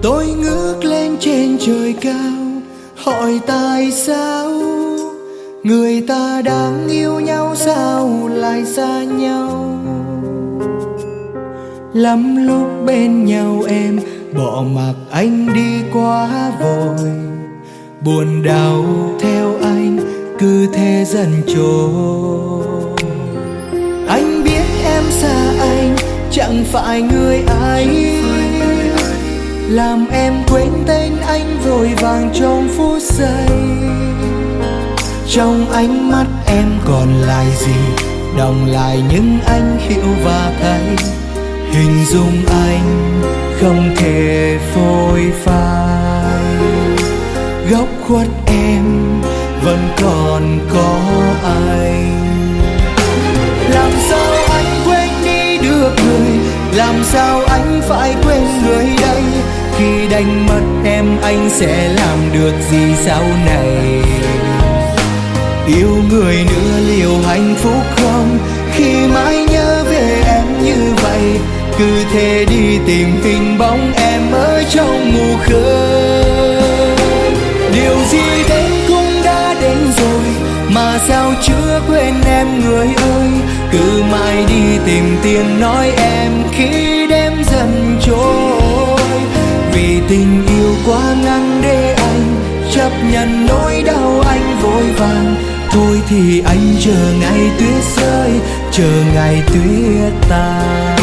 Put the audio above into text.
Tôi ngước lên trên trời cao, hỏi tại sao người ta đang yêu nhau sao lại xa nhau. Lắm lúc bên nhau em bỏ mặc anh đi quá vội, buồn đau theo anh cứ thế dần trôi. Anh biết em xa anh chẳng phải người ấy, làm em quên tên anh vội vàng trong phút giây. Trong ánh mắt em còn lại gì, đọng lại những anh hiểu và thấy. Hình dung anh không thể phôi phai, góc khuất em vẫn còn có anh. Làm sao anh quên đi được người, làm sao anh phải quên người đây. Khi đánh mất em anh sẽ làm được gì sau này. Yêu người nữa liệu hạnh phúc không, khi mãi nhớ về em như vậy. Cứ thế đi tìm hình bóng em ở trong mù khơi. Điều gì đến cũng đã đến rồi, mà sao chưa quên em người ơi. Cứ mãi đi tìm tiếng nói em khi đêm dần trôi. Vì tình yêu quá ngắn để anh chấp nhận nỗi đau anh vội vàng. Thôi thì anh chờ ngày tuyết rơi, chờ ngày tuyết tan.